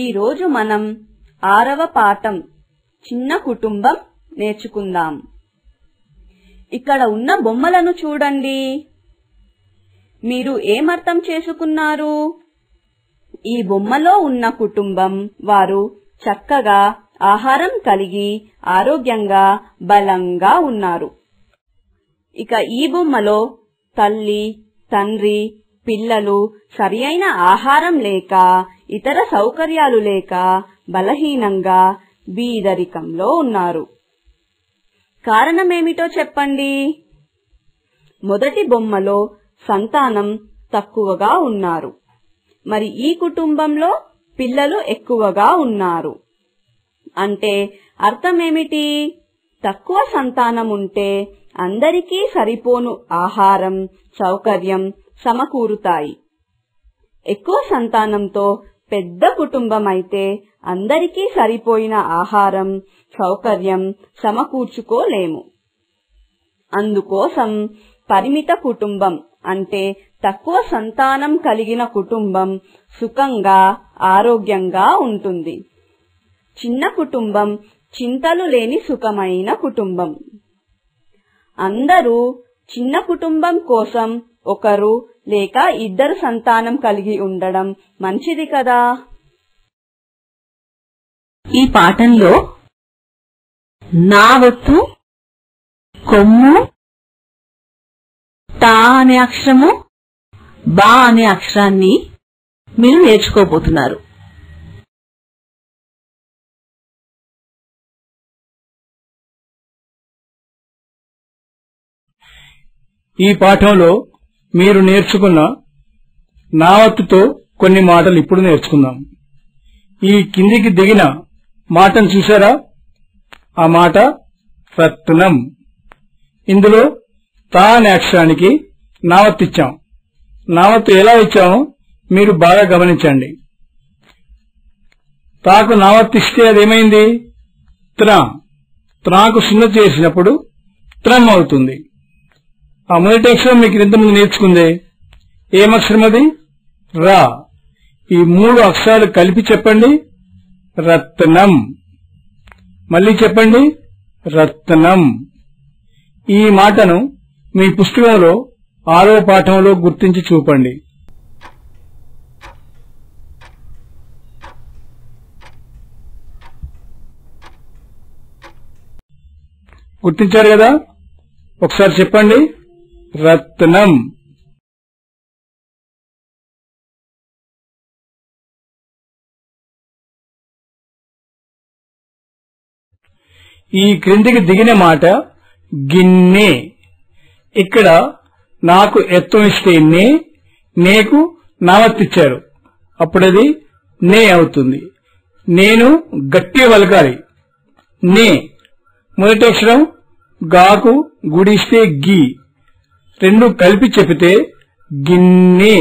ఈ రోజు మనం 6వ పాఠం చిన్న కుటుంబం నేర్చుకుందాం. ఇక్కడ ఉన్న బొమ్మలను చూడండి. మీరు ఏమర్థం చేసుకున్నారు? ఈ బొమ్మలో ఉన్న కుటుంబం వారు చక్కగా ఆహారం కలిగి ఆరోగ్యంగా బలంగా ఉన్నారు. ఇక ఈ బొమ్మలో తల్లి, తండ్రి, పిల్లలు సరియైన ఆహారం లేక ఇతర సౌకర్యాలు లేక బలహీనంగా బీదరికంలో ఉన్నారు. కారణమేమిటో చెప్పండి. మొదటి బొమ్మలో సంతానం తక్కువగా ఉన్నారు. మరి ఈ కుటుంబంలో పిల్లలు ఎక్కువగా ఉన్నారు. అంటే అర్థమేమిటి? తక్కువ సంతానం ఉంటే అందరికీ సరిపోను ఆహారం, సౌకర్యం సమకూరుతాయి. ఎక్కువ సంతానంతో పెద్ద కుటుంబం అయితే అందరికీ సరిపోయిన ఆహారం, సౌకర్యం సమకూర్చుకోలేము. అందుకోసం పరిమిత కుటుంబం అంటే తక్కువ సంతానం కలిగిన కుటుంబం సుఖంగా ఆరోగ్యంగా ఉంటుంది. చిన్న కుటుంబం చింతలు లేని సుఖమైన కుటుంబం. అందరూ చిన్న కుటుంబం కోసం ఒకరు లేక ఇద్దరు సంతానం కలిగి ఉండడం మంచిది కదా. ఈ పాఠంలో నా వత్తు, కొమ్ము, తా అనే అక్షరము, బా అనే అక్షరాన్ని మీరు నేర్చుకోబోతున్నారు. ఈ పాఠంలో మీరు నేర్చుకున్న నావత్తుతో కొన్ని మాటలు ఇప్పుడు నేర్చుకుందాం. ఈ కిందికి దిగిన మాటను చూశారా? ఆ మాట రత్నం. ఇందులో తా అనే అక్షరానికి నావత్తు ఇచ్చాం. నావత్తు ఎలా ఇచ్చామో మీరు బాగా గమనించండి. తాకు నావత్తు ఇస్తే అదేమైంది? త్రా. త్రాకు సున్న చేసినప్పుడు త్రం అవుతుంది. ఆ మొదటి అక్షరం మీకు ఇంతకుముందు నేర్చుకుందే. ఏమక్షరం అది? రా. ఈ 3 అక్షరాలు కలిపి చెప్పండి. రత్నం. మళ్ళీ చెప్పండి. రత్నం. ఈ మాటను మీ పుస్తకంలో 6వ పాఠంలో గుర్తించి చూపండి. గుర్తించారు కదా? ఒకసారి చెప్పండి. రత్నం. ఈ క్రిందికి దిగిన మాట గిన్నె. ఇక్కడ నాకు ఎత్తం ఇస్తే నే, నేకు నావత్తిచ్చారు. అప్పుడది నే అవుతుంది. నేను గట్టిగా పలకాలి. నే. మొదటి అక్షరం గాకు గుడిస్తే గి. 2 కలిపి చెబితే గిన్నె.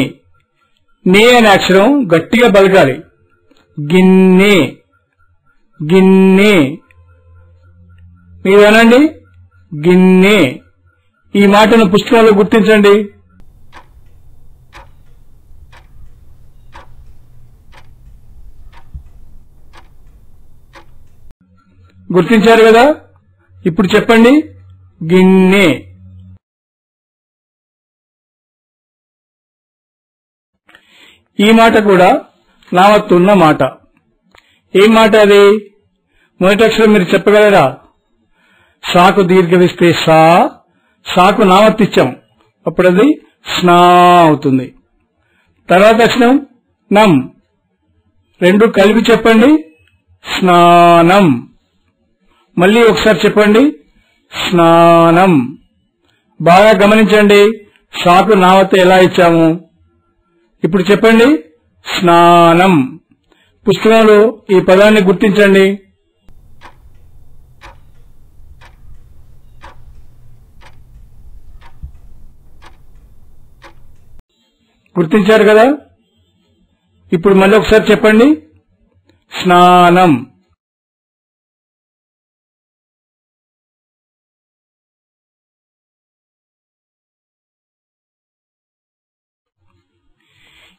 నే అనే అక్షరం గట్టిగా పలకాలి. గిన్నె, గిన్నె. మీరు అనండి. గిన్నె. ఈ మాటను పుస్తకంలో గుర్తించండి. గుర్తించారు కదా? ఇప్పుడు చెప్పండి. గిన్నె. ఈ మాట కూడా నావత్తు ఉన్న మాట. ఏం మాట అది? మొదటి అక్షరం మీరు చెప్పగలరా? సాకు దీర్ఘమిస్తే సా, సాకు నావత్తిచ్చాం. అప్పుడు అది స్నా అవుతుంది. తర్వాత అక్షరం నం. 2 కలిపి చెప్పండి. స్నానం. మళ్ళీ ఒకసారి చెప్పండి. స్నానం. బాగా గమనించండి. సాకు నావత్తు ఎలా ఇచ్చాము. ఇప్పుడు చెప్పండి. స్నానం. పుస్తకంలో ఈ పదాన్ని గుర్తించండి. గుర్తించారు కదా? ఇప్పుడు మళ్ళీ ఒకసారి చెప్పండి. స్నానం.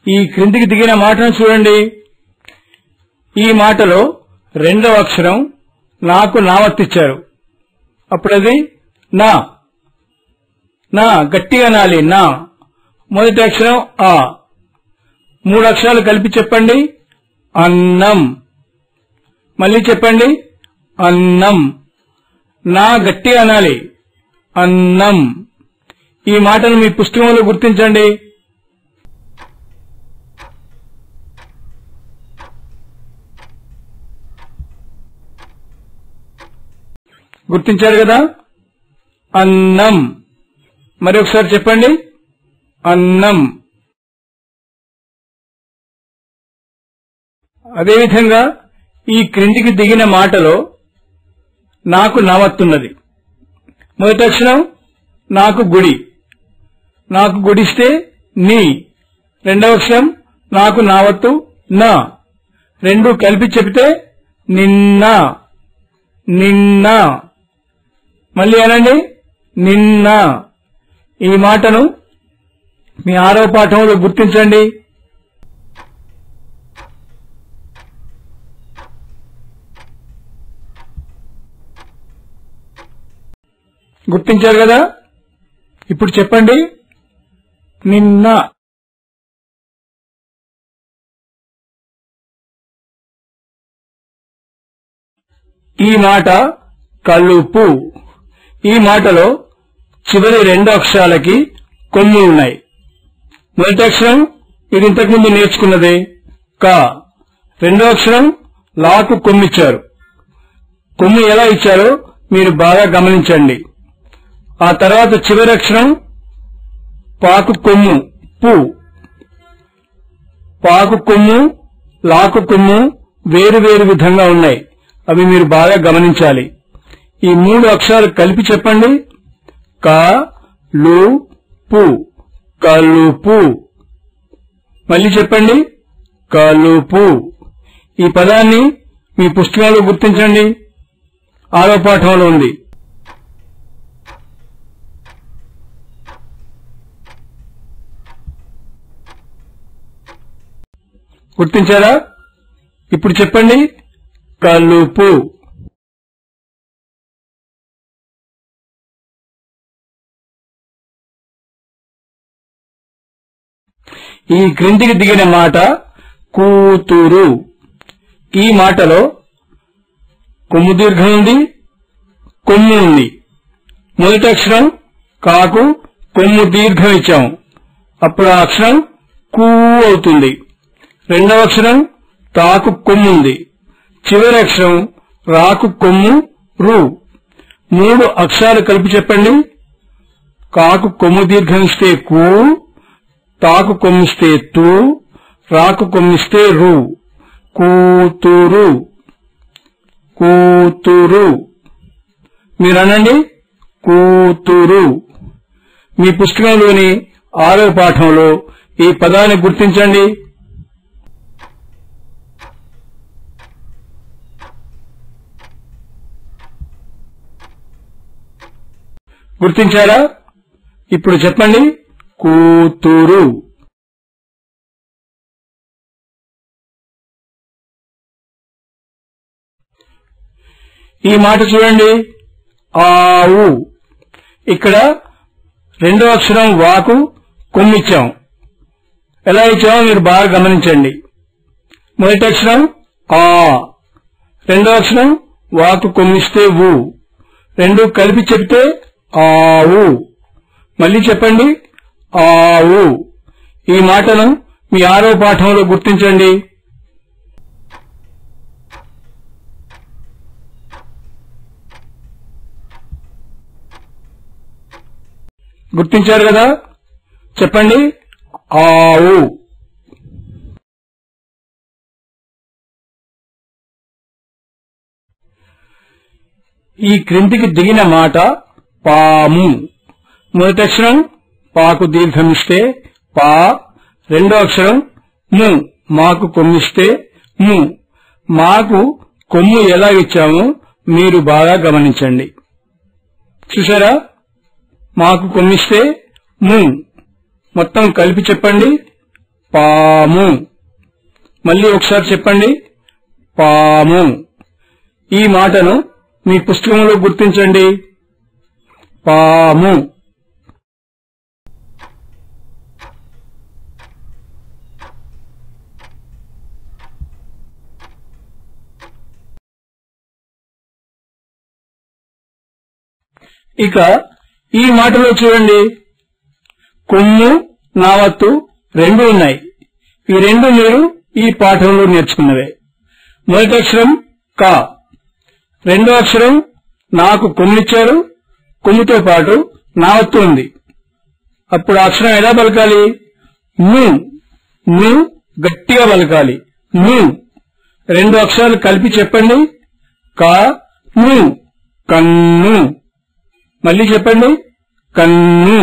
ఈ క్రిందికి దిగిన మాటను చూడండి. ఈ మాటలో రెండవ అక్షరం నాకు నావత్తిచ్చారు. అప్పుడది నా. నా గట్టిగా నాలి నా. మొదటి అక్షరం ఆ. 3 అక్షరాలు కలిపి చెప్పండి. అన్నం. మళ్ళీ చెప్పండి. అన్నం. నా గట్టిగా అనాలి. అన్నం. ఈ మాటను మీ పుస్తకంలో గుర్తించండి. గుర్తించారు కదా? అన్నం. మరి ఒకసారి చెప్పండి. అన్నం. అదేవిధంగా ఈ క్రిందికి దిగిన మాటలో నాకు నావత్తున్నది. మొదటి అక్షరం నాకు గుడి. నాకు గుడిస్తే నీ. రెండవ అక్షరం నాకు నావత్తు నా. రెండు కలిపి చెబితే నిన్న. నిన్న. మళ్ళీ అనండి. నిన్న. ఈ మాటను మీ 6వ పాఠంలో గుర్తించండి. గుర్తించారు కదా? ఇప్పుడు చెప్పండి. నిన్న. ఈ మాట కలుపు. ఈ మాటలో చివరి 2 అక్షరాలకి కొమ్ములు ఉన్నాయి. మొదటి అక్షరం ఇది ఇంతకుముందు నేర్చుకున్నదే కా. రెండో అక్షరం లాకు కొమ్మిచ్చారు. కొమ్ము ఎలా ఇచ్చారో మీరు బాగా గమనించండి. ఆ తర్వాత చివరి అక్షరం పాకు కొమ్ము పు. పాకు కొమ్ము లాకు కొమ్ము వేరు వేరు విధంగా ఉన్నాయి. అవి మీరు బాగా గమనించాలి. ఈ 3 అక్షరాలు కలిపి చెప్పండి. క లు పు. కలుపు. మళ్ళీ చెప్పండి. కలుపు. ఈ పదాన్ని మీ పుస్తకంలో గుర్తించండి. 6వ పాఠంలో ఉంది. గుర్తించారా? ఇప్పుడు చెప్పండి. కలుపు. ఈ క్రిందికి దిగిన మాట కూతురు. ఈ మాటలో కొమ్ము దీర్ఘం ఉంది, కొమ్ము ఉంది. మొదటి అక్షరం కాకు కొమ్ము దీర్ఘం ఇచ్చాము. అప్పుడు ఆ అక్షరం కూ అవుతుంది. రెండవ అక్షరం తాకు కొమ్ము ఉంది. చివరి అక్షరం రాకు కొమ్ము రు. 3 అక్షరాలు కలిపి చెప్పండి. కాకు కొమ్ము దీర్ఘం ఇస్తే కూ, తాకు కొమ్మిస్తే తూ, రాకు కొమ్మిస్తే రు. కూతురు. కూతురు. మీరనండి. కూతురు. మీ పుస్తకంలోని 6వ పాఠంలో ఈ పదాన్ని గుర్తించండి. గుర్తించారా? ఇప్పుడు చెప్పండి. కూతురు. ఈ మాట చూడండి. ఆవు. ఇక్కడ రెండో అక్షరం వాకు కొమ్మిచ్చాం. ఎలా ఇచ్చామో మీరు బాగా గమనించండి. మొదటి అక్షరం ఆ. రెండో అక్షరం వాకు కొమ్మిస్తే వు. రెండు కలిపి చెప్తే ఆవు. మళ్ళీ చెప్పండి. ఆవు. ఈ మాటను మీ 6వ పాఠంలో గుర్తించండి. గుర్తించారు కదా? చెప్పండి. ఆవు. ఈ క్రిందికి దిగిన మాట పాము. మొదటి అక్షరం పాకు దీర్ఘమిస్తే పా. రెండో అక్షరం ము. మాకు కొమ్మిస్తే ము. మాకు కొమ్ము ఎలా ఇచ్చామో మీరు బాగా గమనించండి. చూసారా? మాకు కొమ్మిస్తే ము. మొత్తం కలిపి చెప్పండి. పాము. మళ్ళీ ఒకసారి చెప్పండి. పాము. ఈ మాటను మీ పుస్తకంలో గుర్తించండి. పాము. ఇక ఈ మాటలో చూడండి, కొమ్ము, నావత్తు రెండు ఉన్నాయి. ఈ రెండు మీరు ఈ పాఠంలో నేర్చుకున్నవే. మొదటి అక్షరం కా, రెండో అక్షరం నాకు కొమ్మిచ్చారు, కొమ్ముతో పాటు నావత్తు ఉంది. అప్పుడు అక్షరం ఎలా పలకాలి? ను. ను గట్టిగా పలకాలి. ను. రెండు అక్షరాలు కలిపి చెప్పండి. కా ను. కన్ను. మళ్ళీ చెప్పండి. కన్ను.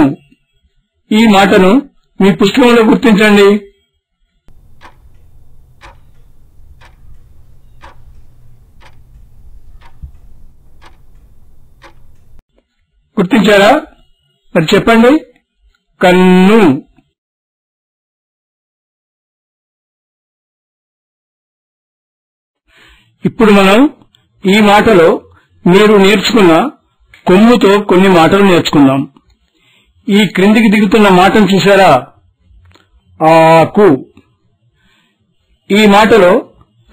ఈ మాటను మీ పుస్తకంలో గుర్తించండి. గుర్తించారా? మరి చెప్పండి. కన్ను. ఇప్పుడు మనం ఈ మాటలో మీరు నేర్చుకున్న కొమ్ముతో కొన్ని మాటలు నేర్చుకుందాం. ఈ క్రిందికి దిగుతున్న మాటను చూశారా? ఆకు. ఈ మాటలో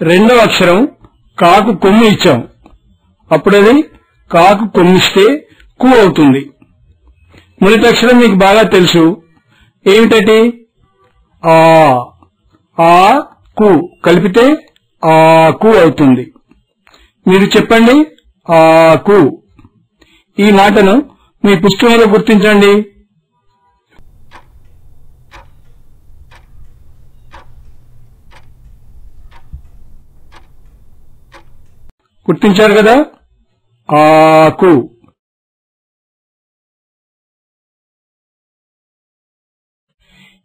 రెండవ అక్షరం కాకు కొమ్ము ఇచ్చాం. అప్పుడది కాకు కొమ్మిస్తే కు అవుతుంది. మొదటి అక్షరం మీకు బాగా తెలుసు. ఏమిటది? ఆ. ఆ కు కలిపితే ఆకు అవుతుంది. మీరు చెప్పండి. ఆకు. ఈ మాటను మీ పుస్తకంలో గుర్తించండి. గుర్తించారు కదా? ఆకు.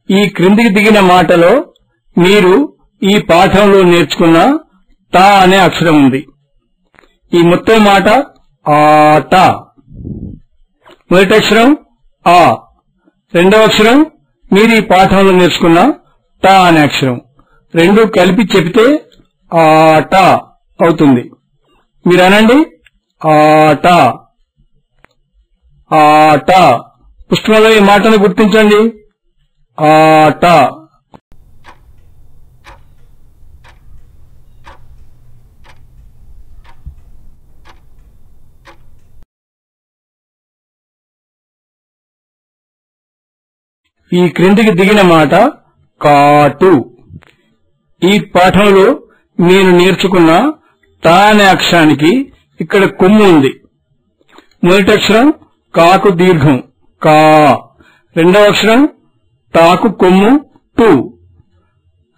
ఈ క్రిందికి దిగిన మాటలో మీరు ఈ పాఠంలో నేర్చుకున్న తా అనే అక్షరం ఉంది. ఈ మొత్తం మాట ఆట. మొదటి అక్షరం ఆ, రెండవ అక్షరం మీరు ఈ పాఠంలో నేర్చుకున్న టా అనే అక్షరం. రెండు కలిపి చెబితే ఆట అవుతుంది. మీరు అనండి. ఆట. ఆట. పుస్తకంలో ఈ మాటను గుర్తించండి. ఆట. ఈ క్రిందికి దిగిన మాట కాటు. ఈ పాఠంలో నేను నేర్చుకున్న తా అనే అక్షరానికి ఇక్కడ కొమ్ము ఉంది. మొదటి అక్షరం కాకు దీర్ఘం కా, రెండవ అక్షరం తాకు కొమ్ము టు.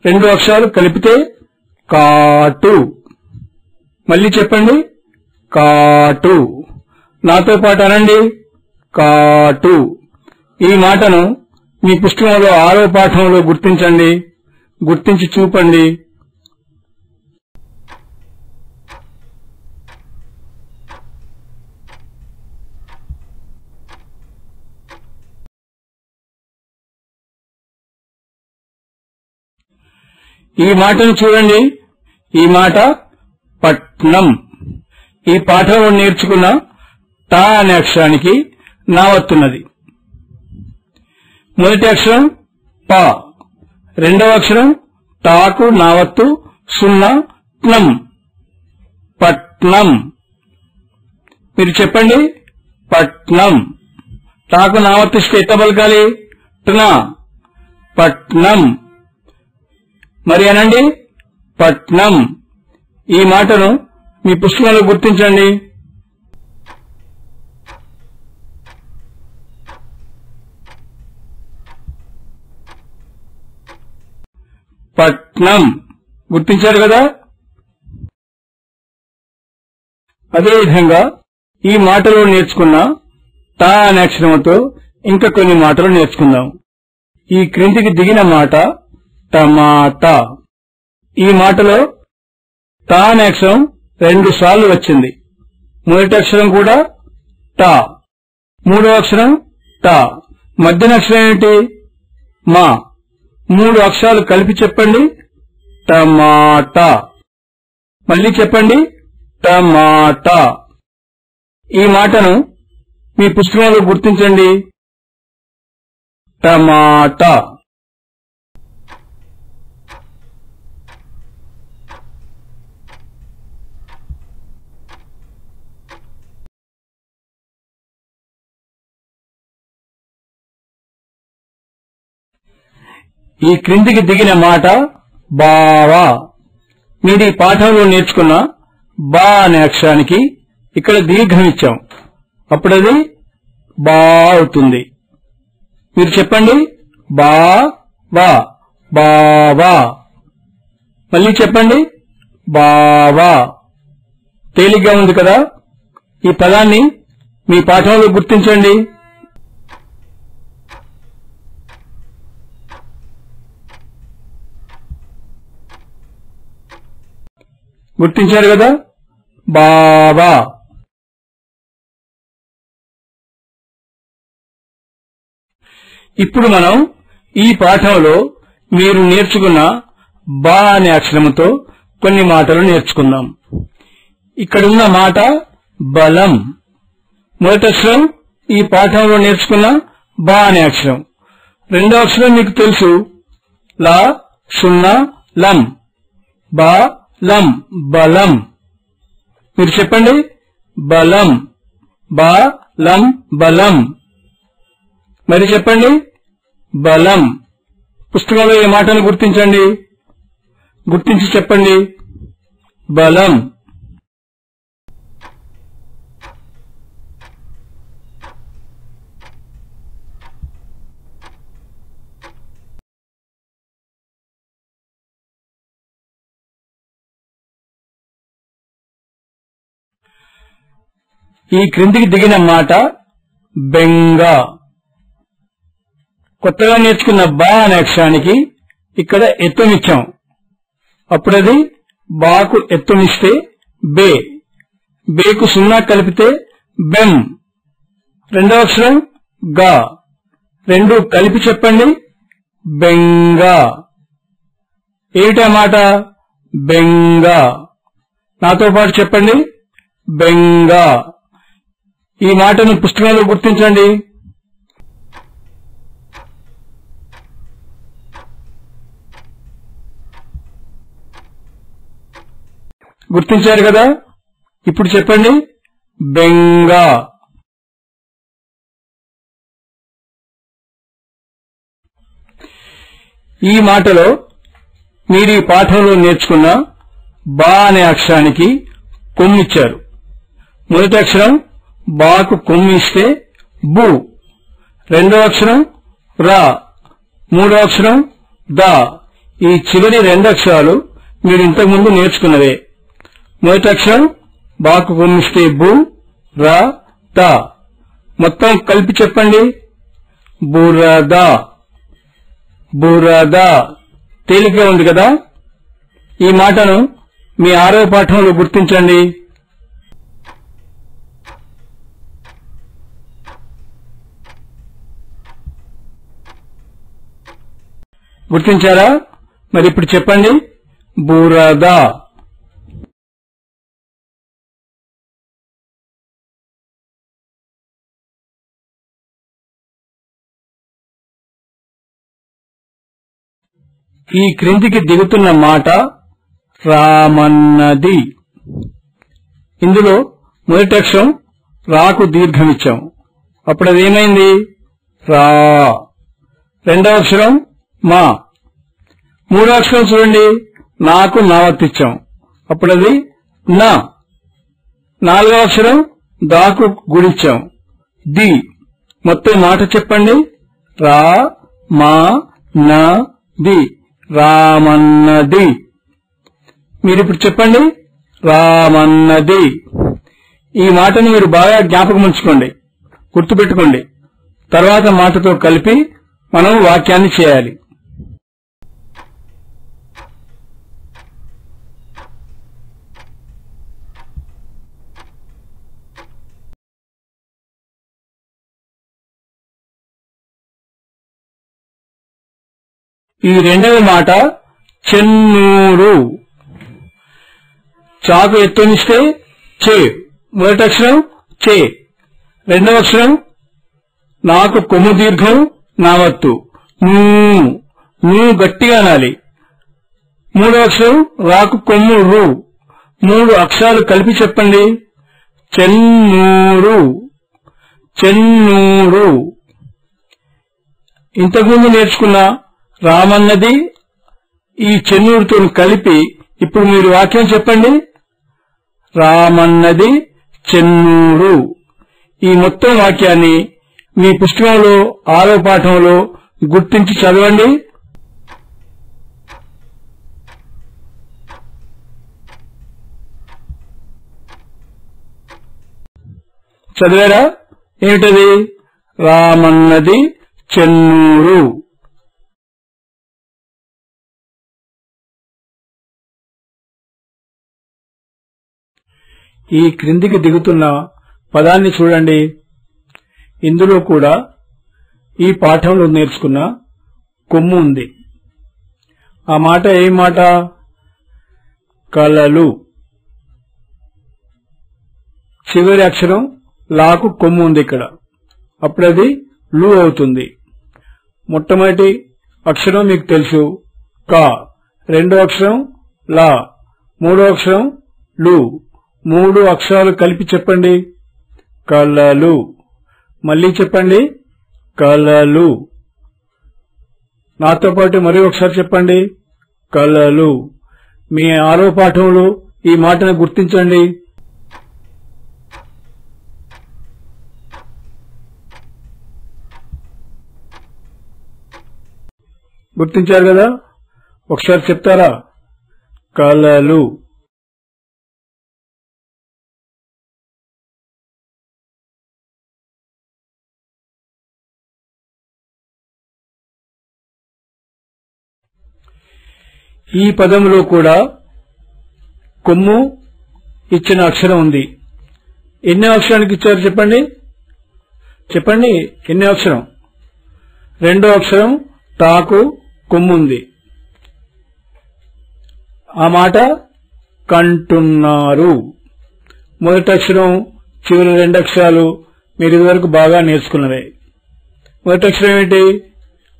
రెండు అక్షరాలు కలిపితే కాటు. మళ్ళీ చెప్పండి. కాటు. నాతో పాటు అనండి. కాటు. ఈ మాటను మీ పుస్తకంలో 6వ పాఠంలో గుర్తించండి. గుర్తించి చూపండి. ఈ మాటను చూడండి. ఈ మాట పట్నం. ఈ పాఠంలో నేర్చుకున్న టా అనే అక్షరానికి నావత్తున్నది. మొదటి అక్షరం పా, రెండవ అక్షరం టాకు నావత్తు సున్నా ట్నం. పట్నం. మీరు చెప్పండి. పట్నం. టాకు నావత్తిస్తే ఎట్లా పలకాలి? ట్నా. పట్నం. మరి అనండి. పట్నం. ఈ మాటను మీ పుస్తకంలో గుర్తించండి. పట్నం. గుర్తించారు కదా? అదేవిధంగా ఈ మాటలో నేర్చుకున్న టా అనే అక్షరంతో ఇంకా కొన్ని మాటలు నేర్చుకుందాం. ఈ క్రిందికి దిగిన మాట టమాటా. ఈ మాటలో టా అనే అక్షరం 2 సార్లు వచ్చింది. మొదటి అక్షరం కూడా టా, మూడో అక్షరం టా, మధ్యన అక్షరం ఏంటి? మా. 3 అక్షరాలు కలిపి చెప్పండి. టమాటా. మళ్ళీ చెప్పండి. టమాటా. ఈ మాటను మీ పుస్తకంలో గుర్తించండి. టమాటా. ఈ క్రిందికి దిగిన మాట బావా. మీరు ఈ పాఠంలో నేర్చుకున్న బా అనే అక్షరానికి ఇక్కడ దీర్ఘం ఇచ్చాం. అప్పుడది బా అవుతుంది. మీరు చెప్పండి. బా వా బావా. మళ్ళీ చెప్పండి. బావా. తేలిగ్గా ఉంది కదా. ఈ పదాన్ని మీ పాఠంలో గుర్తించండి. గుర్తించారు కదా. బావా. ఇప్పుడు మనం ఈ పాఠంలో మీరు నేర్చుకున్న బా అనే అక్షరముతో కొన్ని మాటలు నేర్చుకుందాం. ఇక్కడున్న మాట బలం. మొదటి అక్షరం ఈ పాఠంలో నేర్చుకున్న బా అనే అక్షరం. రెండో అక్షరం మీకు తెలుసు. లా సున్నా లం. బా లం బలం. మీరు చెప్పండి. బలం. బా లం బలం. మరి చెప్పండి. బలం. పుస్తకంలో ఈ మాటను గుర్తించండి. గుర్తించి చెప్పండి. బలం. ఈ క్రిందికి దిగిన మాట బెంగ. కొత్తగా నేర్చుకున్న బా అనే అక్షరానికి ఇక్కడ ఎత్తుమిచ్చాం. అప్పుడది బాకు ఎత్తుమిస్తే బే. బేకు సున్నా కలిపితే బెం. రెండవ అక్షరం గా. రెండు కలిపి చెప్పండి. బెంగ. ఏమిటా మాట? బెంగ. నాతో పాటు చెప్పండి. బెంగ. ఈ మాటను పుస్తకంలో గుర్తించండి. గుర్తించారు కదా. ఇప్పుడు చెప్పండి. బెంగ. ఈ మాటలో మీరు ఈ పాఠంలో నేర్చుకున్న బా అనే అక్షరానికి కొమ్మిచ్చారు. మొదటి అక్షరం బాకు కొమ్మి ఇస్తే బు. రెండో అక్షరం రా. మూడో అక్షరం దా. ఈ చివరి రెండు అక్షరాలు మీరు ఇంతకుముందు నేర్చుకున్నవే. మొదటి అక్షరం బాకు కొమ్మిస్తే బు, రా, దా. మొత్తం కలిపి చెప్పండి. బురద. బురద. తేలిక ఉంది కదా. ఈ మాటను మీ 6వ పాఠంలో గుర్తించండి. గుర్తించారా? మరి ఇప్పుడు చెప్పండి. బురద. ఈ క్రిందికి దిగుతున్న మాట రామన్నది. ఇందులో మొదటి అక్షరం రాకు దీర్ఘమిచ్చాం. అప్పుడు అదేమైంది? రా. రెండవ అక్షరం మా. మూడో అక్షరం చూడండి. నాకు నావత్తిచ్చాం. అప్పుడు అది నా. నాలుగవ అక్షరం దాకు గుడిచ్చాం. ది. మొత్తం మాట చెప్పండి. రా మా నా ది. రామన్నది. మీరిప్పుడు చెప్పండి. రామన్నది. ఈ మాటను మీరు బాగా జ్ఞాపకం ఉంచుకోండి, గుర్తుపెట్టుకోండి. తర్వాత మాటతో కలిపి మనం వాక్యాన్ని చేయాలి. ఈ రెండవ మాట చెన్నూరు. చాకు ఎత్తునిస్తే చే, మొదటి అక్షరం చే. రెండవ అక్షరం నాకు కొమ్ము దీర్ఘం నావత్తు, నూ గట్టిగా అనాలి. మూడవ అక్షరం రాకు కొమ్ము రు. 3 అక్షరాలు కలిపి చెప్పండి. చెన్నూరు, చెన్నూరు. ఇంతకుముందు నేర్చుకున్న రామన్నది ఈ చెన్నూరుతో కలిపి ఇప్పుడు మీరు వాక్యం చెప్పండి. రామన్నది చెన్నూరు. ఈ మొత్తం వాక్యాన్ని మీ పుస్తకంలో 6వ పాఠంలో గుర్తించి చదవండి. చదివారా? ఏమిటది? రామన్నది చెన్నూరు. ఈ క్రిందికి దిగుతున్న పదాన్ని చూడండి. ఇందులో కూడా ఈ పాఠంలో నేర్చుకున్న కొమ్ము ఉంది. ఆ మాట ఏ మాట? కలలు. చివరి అక్షరం లాకు కొమ్ము ఉంది ఇక్కడ, అప్పుడు అది లు అవుతుంది. మొట్టమొదటి అక్షరం మీకు తెలుసు కా, రెండో అక్షరం లా, మూడో అక్షరం లు. 3 అక్షరాలు కలిపి చెప్పండి. కలలు. మళ్ళీ చెప్పండి. కలలు. నాతో పాటు మరో ఒకసారి చెప్పండి. కలలు. మీ 6వ పాఠంలో ఈ మాటను గుర్తించండి. గుర్తించారు కదా? ఒకసారి చెప్తారా? కలలు. ఈ పదంలో కూడా కొమ్ము ఇచ్చిన అక్షరం ఉంది. ఎన్ని అక్షరానికి ఇచ్చారు చెప్పండి. చెప్పండి, ఎన్ని అక్షరం? రెండో అక్షరం తాకు కొమ్ము ఉంది. ఆ మాట కంటున్నారు. మొదటి అక్షరం చివరి 2 అక్షరాలు మీరు ఇదివరకు బాగా నేర్చుకున్నవే. మొదటి అక్షరం ఏమిటి?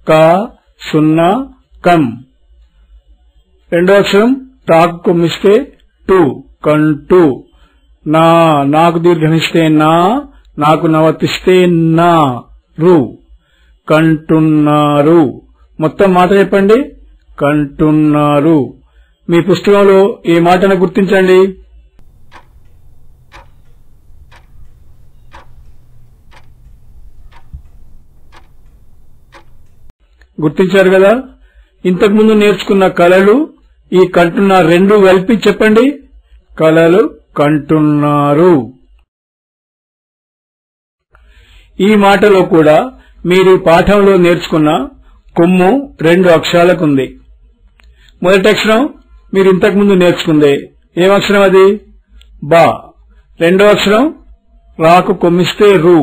కా, సున్నా, కం. రెండో అక్షరం తాకు కొమ్మిస్తే టు, కంటు. నా, నాకు దీర్ఘమిస్తే నా, నాకు నవతిస్తే నా, రు. కంటున్నారు. మొత్తం మాట చెప్పండి. కంటున్నారు. మీ పుస్తకంలో ఈ మాటను గుర్తించండి. గుర్తించారు కదా? ఇంతకుముందు నేర్చుకున్న కలలు, ఈ కంటున్నారు రెండు కలిపి చెప్పండి. కలలు కంటున్నారు. ఈ మాటలో కూడా మీరు పాఠంలో నేర్చుకున్న కొమ్ము 2 అక్షరాలకుంది. మొదటి అక్షరం మీరు ఇంతకుముందు నేర్చుకుందే. ఏం అక్షరం అది? బా. రెండో అక్షరం రాకు కొమ్మిస్తే రు.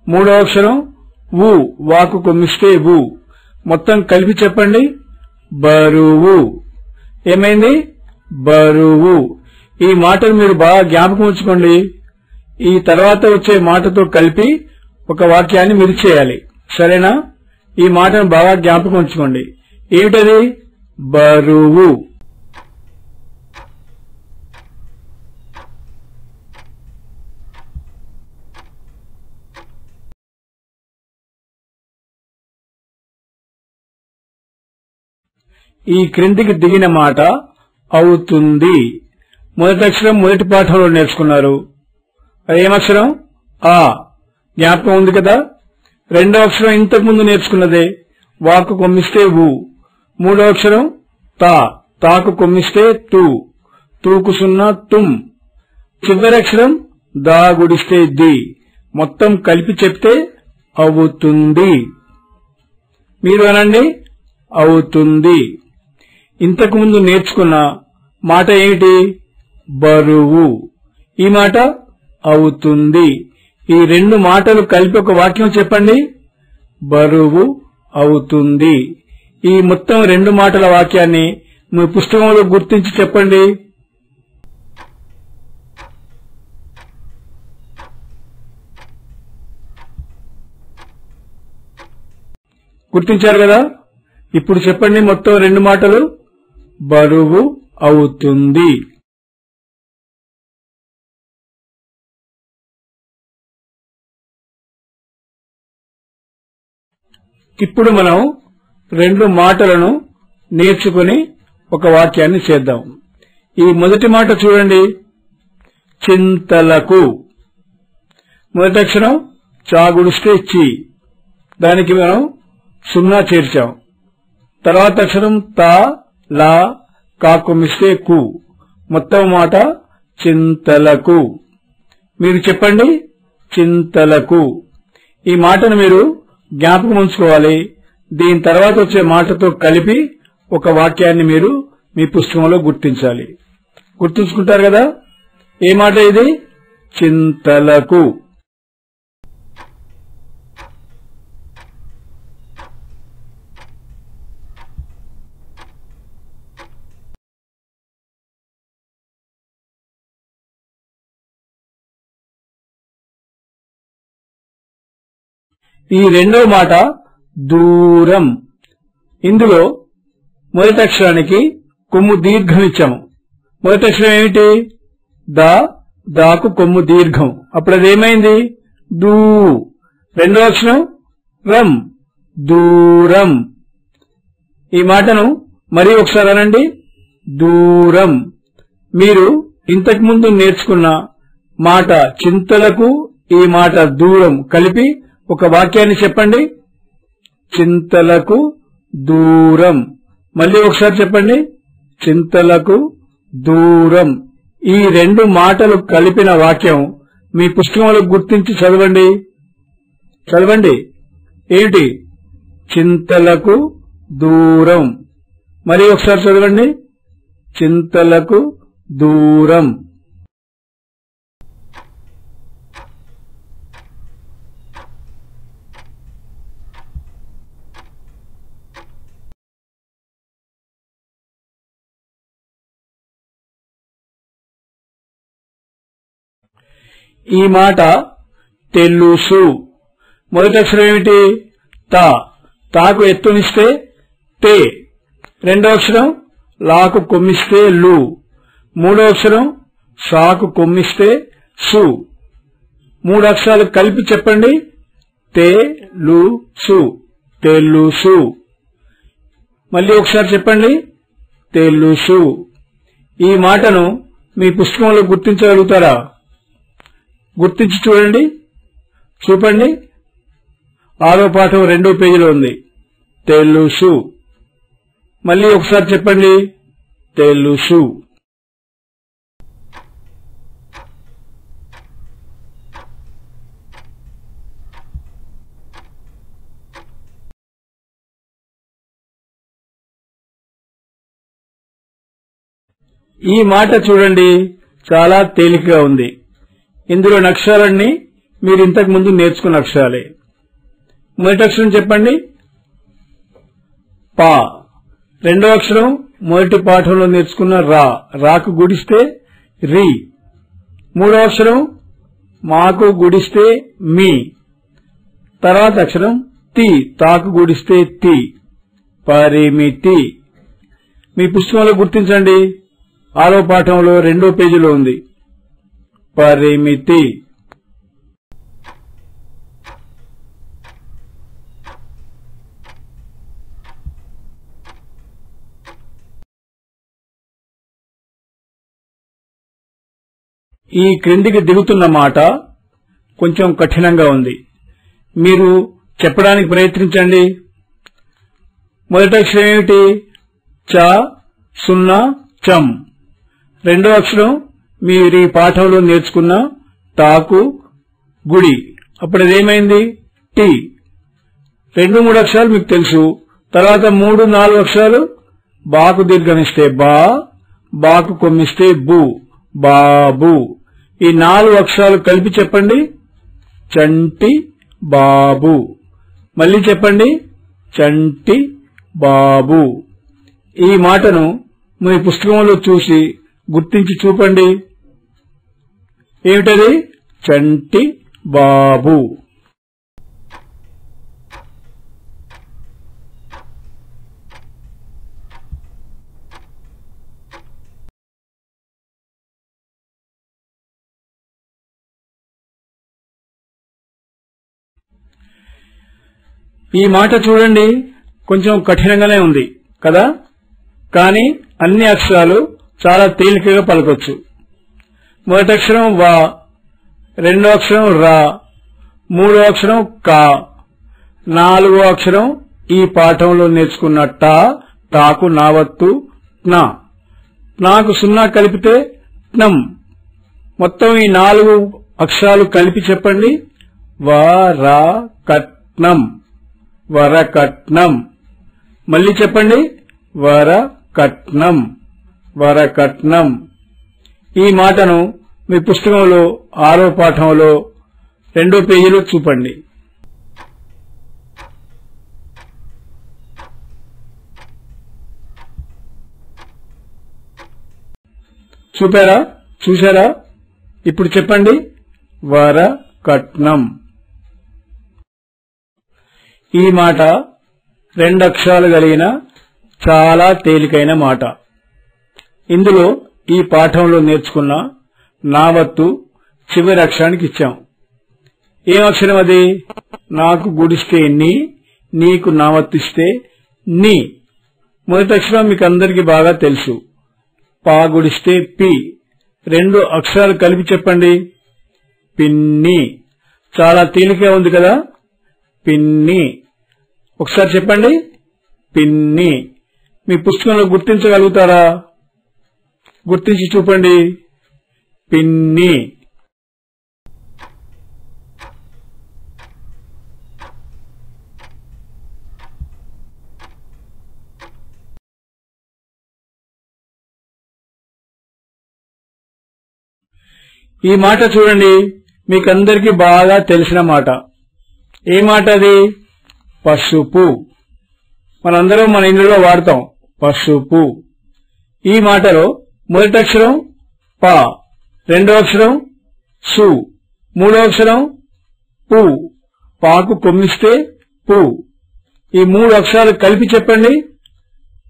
మూడో అక్షరం ఊ, వాకు కొమ్మిస్తే ఊ. మొత్తం కలిపి చెప్పండి. బరువు. ఏమైంది? బరువు. ఈ మాటను మీరు బాగా జ్ఞాపకం ఉంచుకోండి. ఈ తర్వాత వచ్చే మాటతో కలిపి ఒక వాక్యాన్ని మీరు చేయాలి. సరేనా? ఈ మాటను బాగా జ్ఞాపకం ఉంచుకోండి. ఏమిటది? బరువు. ఈ క్రిందికి దిగిన మాట అవుతుంది. మొదటి అక్షరం మొదటి పాఠంలో నేర్చుకున్నారు. అదేమక్షరం? ఆ. జ్ఞాపకం ఉంది కదా? రెండో అక్షరం ఇంతకు ముందు నేర్చుకున్నదే. వాకు కొమ్మిస్తే ఊ. మూడో అక్షరం తా. తాకు కొమ్మిస్తే తూ. తూకు సున్నా తుం. చివరి అక్షరం దా గుడిస్తే ది. మొత్తం కలిపి చెప్తే అవుతుంది. మీరు అనండి. అవుతుంది. ఇంతకు ముందు నేర్చుకున్న మాట ఏమిటి? బరువు. ఈ మాట అవుతుంది. ఈ 2 మాటలు కలిపి ఒక వాక్యం చెప్పండి. బరువు అవుతుంది. ఈ మొత్తం 2 మాటల వాక్యాన్ని మీ పుస్తకంలో గుర్తించి చెప్పండి. గుర్తించారు కదా? ఇప్పుడు చెప్పండి మొత్తం 2 మాటలు. బరువు అవుతుంది. ఇప్పుడు మనం 2 మాటలను నేర్చుకుని ఒక వాక్యాన్ని చేద్దాం. ఈ మొదటి మాట చూడండి. చింతలకు. మొదటి అక్షరం చా గుడిస్తే చి, దానికి మనం 0 చేర్చాం. తర్వాత అక్షరం తా, లా, కా కొమ్మిస్తే కు. మొత్తం మాట చింతలకు. మీరు చెప్పండి చింతలకు. ఈ మాటను మీరు జ్ఞాపకం ఉంచుకోవాలి. దీని తర్వాత వచ్చే మాటతో కలిపి ఒక వాక్యాన్ని మీరు మీ పుస్తకంలో గుర్తించాలి. గుర్తుంచుకుంటారు కదా? ఏ మాట ఇది? చింతలకు. ఈ రెండవ మాట దూరం. ఇందులో మొదటి అక్షరానికి కొమ్ము దీర్ఘం ఇచ్చాము. మొదటి అక్షరం ఏమిటి? దా. దాకు కొమ్ము దీర్ఘం. అప్పుడు అదేమైంది? దూ. రెండవ అక్షరం రం. దూరం. ఈ మాటను మరీ ఒకసారి అనండి. దూరం. మీరు ఇంతకు ముందు నేర్చుకున్న మాట చింతలకు, ఈ మాట దూరం కలిపి ఒక వాక్యాన్ని చెప్పండి. చింతలకు దూరం. మళ్ళీ ఒకసారి చెప్పండి. చింతలకు దూరం. ఈ 2 మాటలు కలిపిన వాక్యం మీ పుస్తకంలో గుర్తించి చదవండి. చదవండి. ఏంటి? చింతలకు దూరం. మళ్ళీ ఒకసారి చదవండి. చింతలకు దూరం. ఈ మాట తెలుసు. మొదటి అక్షరం ఏమిటి? తా. తాకు ఎత్తునిస్తే తే. రెండో అక్షరం లాకు కొమ్మిస్తే లు. మూడో అక్షరం సాకు కొమ్మిస్తే సు. 3 అక్షరాలు కలిపి చెప్పండి. తే లు సు. తెలుసు. మళ్ళీ ఒకసారి చెప్పండి. తెలుసు. ఈ మాటను మీ పుస్తకంలో గుర్తించగలుగుతారా? గుర్తించి చూడండి. చూపండి. 6వ పాఠం 2వ పేజీలో ఉంది. తెలుసు. మళ్ళీ ఒకసారి చెప్పండి. తెలుసు. ఈ మాట చూడండి, చాలా తేలికగా ఉంది. ఇందులో అక్షరాలన్నీ మీరు ఇంతకు ముందు నేర్చుకున్న అక్షరాలే. మొదటి అక్షరం చెప్పండి. పా. రెండో అక్షరం మొదటి పాఠంలో నేర్చుకున్న రా. రాకు గుడిస్తే రి. మూడో అక్షరం మాకు గుడిస్తే మీ. తర్వాత అక్షరం తి. తాకు గుడిస్తే తి. పరిమితి. మీ పుస్తకంలో గుర్తించండి. 6వ పాఠంలో 2వ పేజీలో ఉంది. పరిమితి. ఈ క్రిందికి దిగుతున్న మాట కొంచెం కఠినంగా ఉంది. మీరు చెప్పడానికి ప్రయత్నించండి. మొదటి అక్షరం ఏమిటి? చ, సున్నా, చం. రెండో అక్షరం మీరు ఈ పాఠంలో నేర్చుకున్న తాకు, గుడి. అప్పుడు అదేమైంది? టి. 2, 3 అక్షరాలు మీకు తెలుసు. తర్వాత 3, 4 అక్షరాలు బాకు దీర్ఘమిస్తే బా, బాకు కొమ్మిస్తే బు. బాబు. ఈ 4 అక్షరాలు కలిపి చెప్పండి. చంటి బాబు. మళ్ళీ చెప్పండి. చంటి బాబు. ఈ మాటను మీ పుస్తకంలో చూసి గుర్తించి చూపండి. ఏమిటది? చంటి బాబు. ఈ మాట చూడండి, కొంచెం కఠినంగానే ఉంది కదా, కానీ అన్ని అక్షరాలు చాలా తేలికగా పలకొచ్చు. మొదటి అక్షరం వా, రెండో అక్షరం రా, మూడో అక్షరం కా, నాలుగో అక్షరం ఈ పాఠంలో నేర్చుకున్న టా, టాకు నావత్తు ట్నా, ట్నాకు సున్నా కలిపితే ట్నం. మొత్తం ఈ 4 అక్షరాలు కలిపి చెప్పండి. వరకట్నం, వరకట్నం. మళ్ళీ చెప్పండి, వరకట్నం, వరకట్నం. ఈ మాటను మీ పుస్తకంలో 6వ పాఠంలో 2వ పేజీలో చూపండి. చూశారా? ఇప్పుడు చెప్పండి, వరకట్నం. ఈ మాట 2 అక్షరాలు కలిగిన చాలా తేలికైన మాట. ఇందులో ఈ పాఠంలో నేర్చుకున్న నావత్తు చివరి అక్షరానికి ఇచ్చాం. ఏం అక్షరం అది? నాకు గుడిస్తే నీ, నీకు నావత్తిస్తే నీ. మొదటి అక్షరం మీకు అందరికీ బాగా తెలుసు, పా గుడిస్తే పి. 2 అక్షరాలు కలిపి చెప్పండి, పిన్ని. చాలా తేలికగా ఉంది కదా, పిన్ని. ఒకసారి చెప్పండి, పిన్ని. మీ పుస్తకంలో గుర్తించగలుగుతారా? గుర్తించి చూపండి, పిన్ని. ఈ మాట చూడండి, మీకందరికీ బాగా తెలిసిన మాట. ఏ మాట అది? పసుపు. మనందరం మన ఇంట్లో వాడతాం పసుపు. ఈ మాటలో మొదటి అక్షరం పా, రెండో అక్షరం సు, మూడో అక్షరం పు. పాకు కొమ్మిస్తే పు. ఈ 3 అక్షరాలు కలిపి చెప్పండి,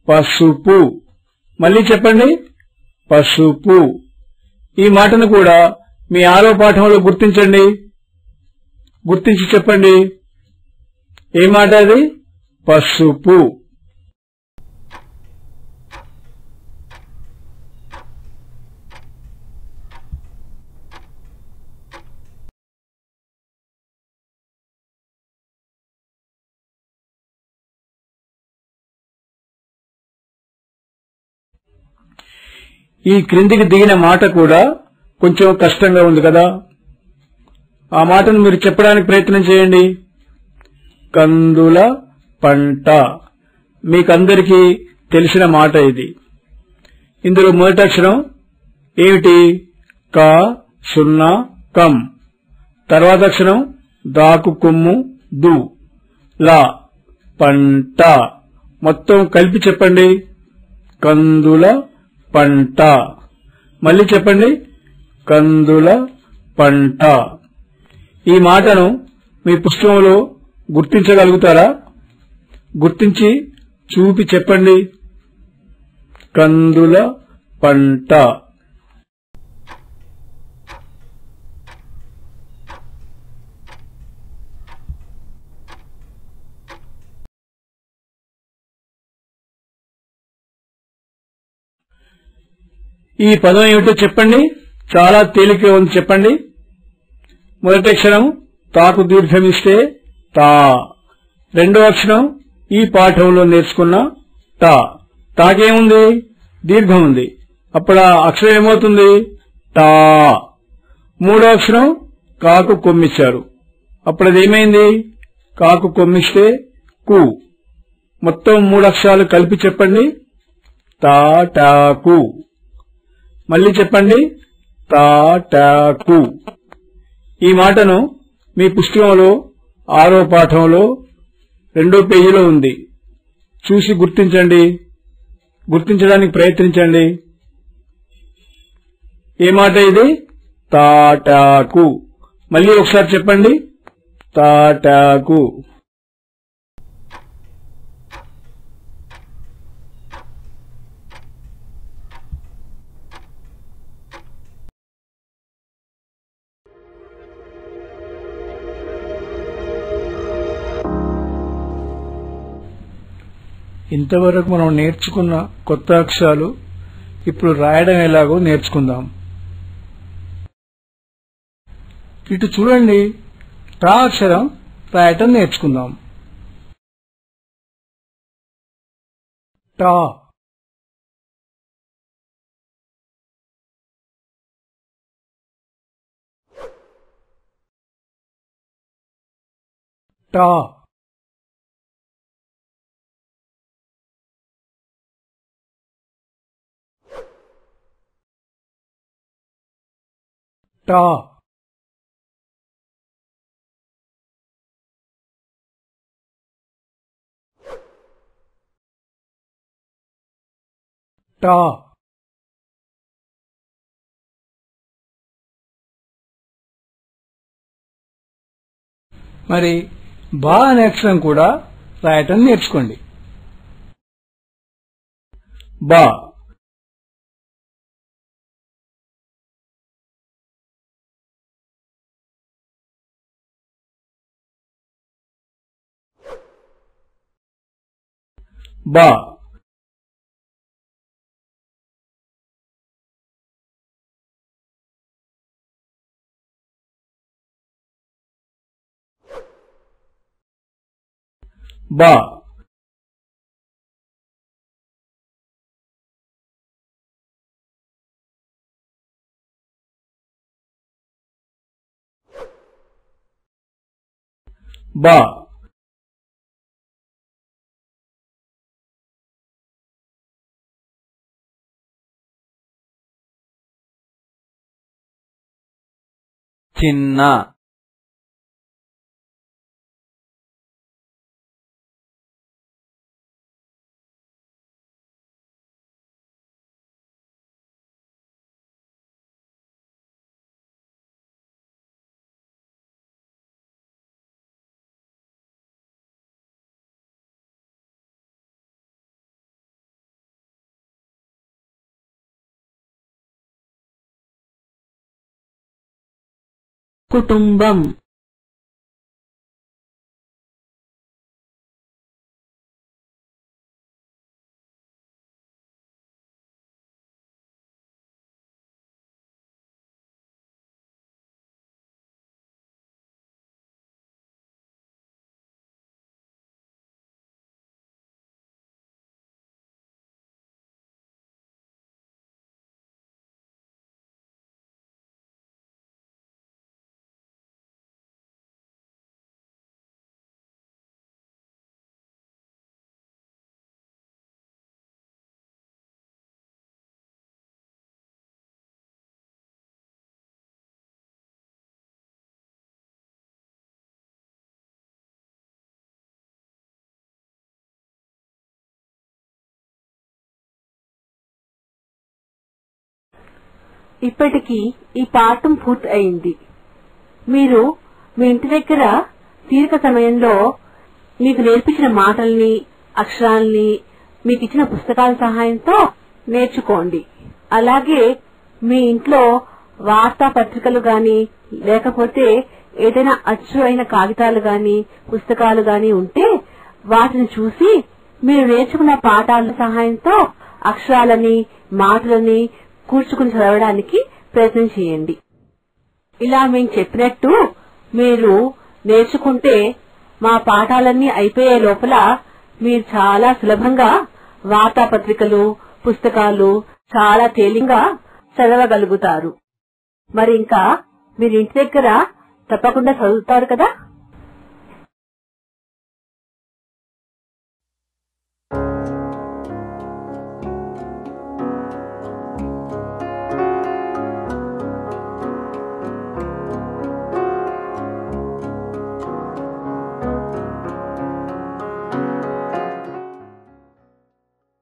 పసుపు. మళ్ళీ చెప్పండి, పసుపు. ఈ మాటను కూడా మీ 6వ పాఠంలో గుర్తించండి. గుర్తించి చెప్పండి, ఏ మాట అది? పసుపు. ఈ క్రిందికి దిగిన మాట కూడా కొంచెం కష్టంగా ఉంది కదా, ఆ మాటను మీరు చెప్పడానికి ప్రయత్నం చేయండి. కందుల పంట. మీకందరికీ తెలిసిన మాట ఇది. ఇందులో మొదటి అక్షరం ఏమిటి? క, సున్నా, కం. తర్వాత అక్షరం దాకు కొమ్ము దు, లా, పంట. మొత్తం కలిపి చెప్పండి, కందుల పంట. మళ్ళీ చెప్పండి, కందుల పంట. ఈ మాటను మీ పుస్తకంలో గుర్తించగలుగుతారా? గుర్తించి చూపి చెప్పండి, కందుల పంట. ఈ పదం ఏమిటో చెప్పండి, చాలా తేలికగా ఉంది చెప్పండి. మొదటి అక్షరం తాకు దీర్ఘమిస్తే తా. రెండో అక్షరం ఈ పాఠంలో నేర్చుకున్న టా. తాకేముంది? దీర్ఘం ఉంది. అప్పుడు ఆ అక్షరం ఏమవుతుంది? టా. మూడో అక్షరం కాకు కొమ్మిచ్చారు. అప్పుడు అది ఏమైంది? కాకు కొమ్మిస్తే కు. మొత్తం 3 అక్షరాలు కలిపి చెప్పండి, తాటాకు. మళ్ళీ చెప్పండి, తాటాకు. ఈ మాటను మీ పుస్తకంలో 6వ పాఠంలో 2వ పేజీలో ఉంది. చూసి గుర్తించండి, గుర్తించడానికి ప్రయత్నించండి. ఏ మాట ఇది? తాటాకు. మళ్ళీ ఒకసారి చెప్పండి, తాటాకు. ఇంతవరకు మనం నేర్చుకున్న కొత్త అక్షరాలు ఇప్పుడు రాయడం ఎలాగో నేర్చుకుందాం. ఇటు చూడండి, టా అక్షరం రాయటం నేర్చుకుందాం. టా, టా, టా, టా. మరి బా అనే అక్షరం కూడా రాయటం నేర్చుకోండి. బా, బా, బా, బా, చిన్న, కుటుంబం, ఇప్పటికి ఈ పాఠం పూర్తి అయింది. మీరు మీ ఇంటి దగ్గర తీరిక సమయంలో మీకు నేర్పించిన మాటల్ని, అక్షరాల్ని మీకు ఇచ్చిన పుస్తకాల సహాయంతో నేర్చుకోండి. అలాగే మీ ఇంట్లో వార్తాపత్రికలు గాని లేకపోతే ఏదైనా అచ్చు అయిన కాగితాలు గాని పుస్తకాలు గాని ఉంటే వాటిని చూసి మీరు నేర్చుకున్న పాఠాల సహాయంతో అక్షరాలని, మాటలని కూర్చుకుని చదవడానికి ప్రయత్నం చేయండి. ఇలా మేము చెప్పినట్టు మీరు నేర్చుకుంటే మా పాఠాలన్నీ అయిపోయే లోపల మీరు చాలా సులభంగా వార్తాపత్రికలు, పుస్తకాలు చాలా తేలిగ్గా చదవగలుగుతారు. మరి ఇంకా మీరు ఇంటి దగ్గర తప్పకుండా చదువుతారు కదా.